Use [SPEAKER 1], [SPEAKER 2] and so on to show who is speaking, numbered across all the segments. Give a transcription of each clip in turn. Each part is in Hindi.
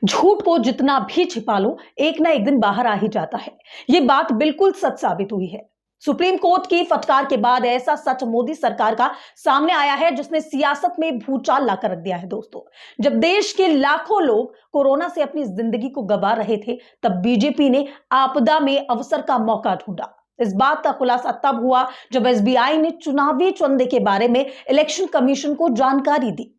[SPEAKER 1] झूठ को जितना भी छिपा लो, एक ना एक दिन बाहर आ ही जाता है। ये बात बिल्कुल सच साबित हुई है। सुप्रीम कोर्ट की फटकार के बाद ऐसा सच मोदी सरकार का सामने आया है जिसने सियासत में भूचाल लाकर रख दिया है। दोस्तों, जब देश के लाखों लोग कोरोना से अपनी जिंदगी को गंवा रहे थे, तब बीजेपी ने आपदा में अवसर का मौका ढूंढा। इस बात का खुलासा तब हुआ जब एसबीआई ने चुनावी चंदे के बारे में इलेक्शन कमीशन को जानकारी दी।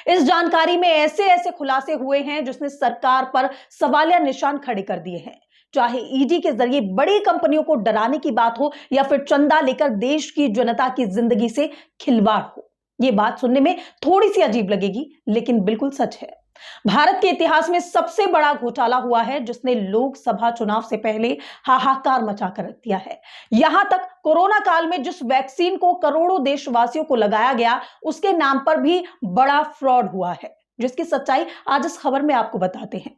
[SPEAKER 1] इस जानकारी में ऐसे ऐसे खुलासे हुए हैं जिसने सरकार पर सवालिया निशान खड़े कर दिए हैं। चाहे ईडी के जरिए बड़ी कंपनियों को डराने की बात हो या फिर चंदा लेकर देश की जनता की जिंदगी से खिलवाड़ हो। यह बात सुनने में थोड़ी सी अजीब लगेगी, लेकिन बिल्कुल सच है। भारत के इतिहास में सबसे बड़ा घोटाला हुआ है जिसने लोकसभा चुनाव से पहले हाहाकार मचाकर रख दिया है। यहां तक कोरोना काल में जिस वैक्सीन को करोड़ों देशवासियों को लगाया गया, उसके नाम पर भी बड़ा फ्रॉड हुआ है, जिसकी सच्चाई आज इस खबर में आपको बताते हैं।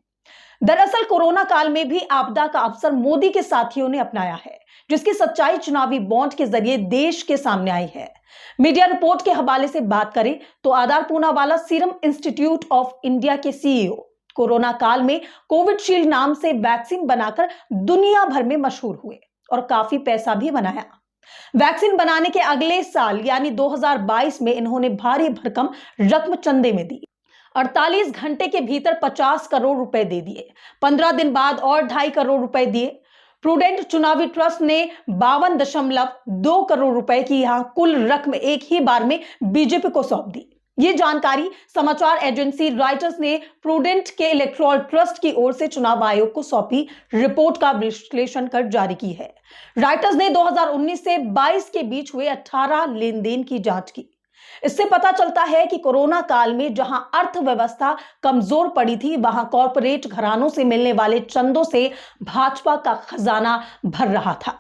[SPEAKER 1] दरअसल कोरोना काल में भी आपदा का अवसर मोदी के साथियों ने अपनाया है, जिसकी सच्चाई चुनावी बॉन्ड के जरिए देश के सामने आई है। मीडिया रिपोर्ट के हवाले से बात करें तो Adar Poonawalla Serum Institute of India CEO सीईओ कोरोना काल में कोविडशील्ड नाम से वैक्सीन बनाकर दुनिया भर में मशहूर हुए और काफी पैसा भी बनाया। वैक्सीन बनाने के अगले साल यानी 2022 में इन्होंने भारी भरकम रकम चंदे में दी। 48 घंटे के भीतर 50 करोड़ रुपए दे दिए। 15 दिन बाद और 2.5 करोड़ रुपए दिए। प्रूडेंट चुनावी ट्रस्ट ने 52.2 करोड़ रुपए की यहां कुल रकम एक ही बार में बीजेपी को सौंप दी। ये जानकारी समाचार एजेंसी रॉयटर्स ने प्रूडेंट के इलेक्टोरल ट्रस्ट की ओर से चुनाव आयोग को सौंपी रिपोर्ट का विश्लेषण कर जारी की है। रॉयटर्स ने 2019 से 22 के बीच हुए 18 लेन देन की जांच की। इससे पता चलता है कि कोरोना काल में जहां अर्थव्यवस्था कमजोर पड़ी थी, वहां कॉरपोरेट घरानों से मिलने वाले चंदों से भाजपा का खजाना भर रहा था।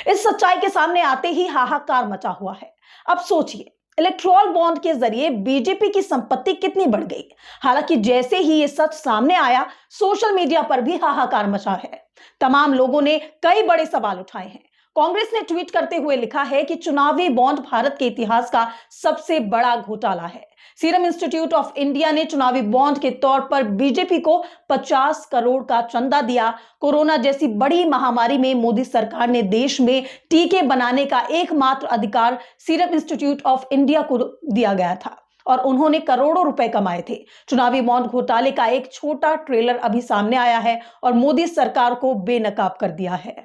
[SPEAKER 1] इस सच्चाई के सामने आते ही हाहाकार मचा हुआ है। अब सोचिए, इलेक्टोरल बॉन्ड के जरिए बीजेपी की संपत्ति कितनी बढ़ गई। हालांकि जैसे ही ये सच सामने आया, सोशल मीडिया पर भी हाहाकार मचा है। तमाम लोगों ने कई बड़े सवाल उठाए हैं। कांग्रेस ने ट्वीट करते हुए लिखा है कि चुनावी बॉन्ड भारत के इतिहास का सबसे बड़ा घोटाला है। सीरम इंस्टीट्यूट ऑफ इंडिया ने चुनावी बॉन्ड के तौर पर बीजेपी को 50 करोड़ का चंदा दिया। कोरोना जैसी बड़ी महामारी में मोदी सरकार ने देश में टीके बनाने का एकमात्र अधिकार सीरम इंस्टीट्यूट ऑफ इंडिया को दिया गया था और उन्होंने करोड़ों रुपए कमाए थे। चुनावी बॉन्ड घोटाले का एक छोटा ट्रेलर अभी सामने आया है और मोदी सरकार को बेनकाब कर दिया है।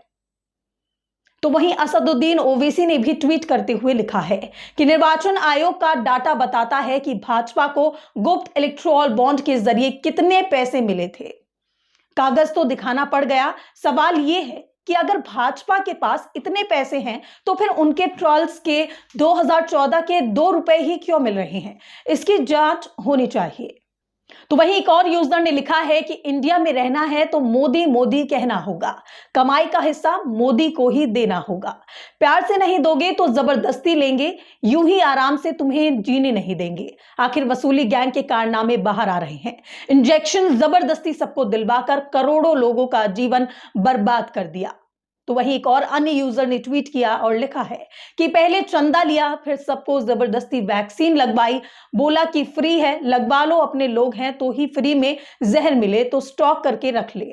[SPEAKER 1] तो वहीं असदुद्दीन ओवैसी ने भी ट्वीट करते हुए लिखा है कि निर्वाचन आयोग का डाटा बताता है कि भाजपा को गुप्त इलेक्टोरल बॉन्ड के जरिए कितने पैसे मिले थे। कागज तो दिखाना पड़ गया। सवाल यह है कि अगर भाजपा के पास इतने पैसे हैं तो फिर उनके ट्रॉल्स के 2014 के 2 रुपए ही क्यों मिल रहे हैं? इसकी जांच होनी चाहिए। तो वहीं एक और यूजर ने लिखा है कि इंडिया में रहना है तो मोदी मोदी कहना होगा, कमाई का हिस्सा मोदी को ही देना होगा। प्यार से नहीं दोगे तो जबरदस्ती लेंगे, यूं ही आराम से तुम्हें जीने नहीं देंगे। आखिर वसूली गैंग के कारनामे बाहर आ रहे हैं। इंजेक्शन जबरदस्ती सबको दिलवाकर करोड़ों लोगों का जीवन बर्बाद कर दिया। तो वहीं एक और अन्य यूजर ने ट्वीट किया और लिखा है कि पहले चंदा लिया, फिर सबको जबरदस्ती वैक्सीन लगवाई, बोला कि फ्री है, लगवा लो, अपने लोग हैं तो ही फ्री में जहर मिले तो स्टॉक करके रख ले।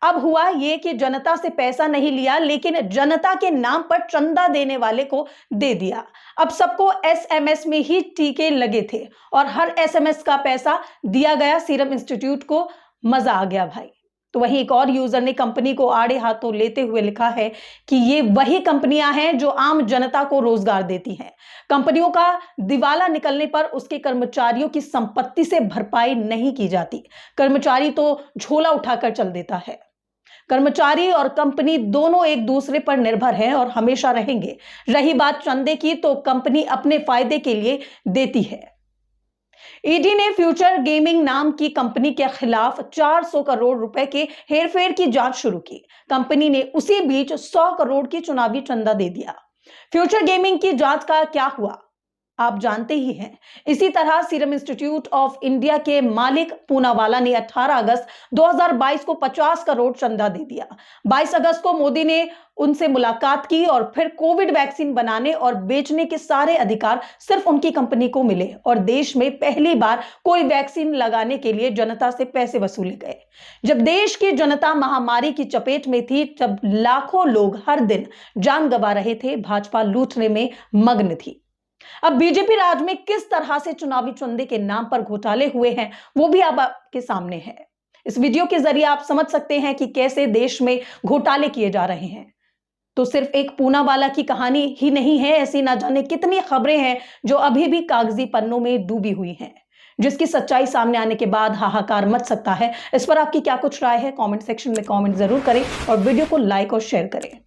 [SPEAKER 1] अब हुआ ये कि जनता से पैसा नहीं लिया, लेकिन जनता के नाम पर चंदा देने वाले को दे दिया। अब सबको एसएमएस में ही टीके लगे थे और हर एसएमएस का पैसा दिया गया सीरम इंस्टीट्यूट को। मजा आ गया भाई। तो वहीं एक और यूजर ने कंपनी को आड़े हाथों लेते हुए लिखा है कि ये वही कंपनियां हैं जो आम जनता को रोजगार देती हैं। कंपनियों का दिवाला निकलने पर उसके कर्मचारियों की संपत्ति से भरपाई नहीं की जाती। कर्मचारी तो झोला उठाकर चल देता है। कर्मचारी और कंपनी दोनों एक दूसरे पर निर्भर हैं और हमेशा रहेंगे। रही बात चंदे की, तो कंपनी अपने फायदे के लिए देती है। ईडी ने फ्यूचर गेमिंग नाम की कंपनी के खिलाफ 400 करोड़ रुपए के हेरफेर की जांच शुरू की। कंपनी ने उसी बीच 100 करोड़ की चुनावी चंदा दे दिया। फ्यूचर गेमिंग की जांच का क्या हुआ? आप जानते ही हैं। इसी तरह सीरम इंस्टीट्यूट ऑफ इंडिया के मालिक पूनावाला ने 18 अगस्त 2022 को 50 करोड़ चंदा दे दिया। 22 अगस्त को मोदी ने उनसे मुलाकात की और फिर कोविड वैक्सीन बनाने और बेचने के सारे अधिकार सिर्फ उनकी कंपनी को मिले और देश में पहली बार कोई वैक्सीन लगाने के लिए जनता से पैसे वसूले गए। जब देश की जनता महामारी की चपेट में थी, जब लाखों लोग हर दिन जान गंवा रहे थे, भाजपा लूटने में मग्न थी। अब बीजेपी राज में किस तरह से चुनावी चंदे के नाम पर घोटाले हुए हैं, वो भी अब आपके सामने है। इस वीडियो के जरिए आप समझ सकते हैं कि कैसे देश में घोटाले किए जा रहे हैं। तो सिर्फ एक पूनावाला की कहानी ही नहीं है, ऐसी ना जाने कितनी खबरें हैं जो अभी भी कागजी पन्नों में डूबी हुई हैं, जिसकी सच्चाई सामने आने के बाद हाहाकार मच सकता है। इस पर आपकी क्या कुछ राय है, कमेंट सेक्शन में कमेंट जरूर करें और वीडियो को लाइक और शेयर करें।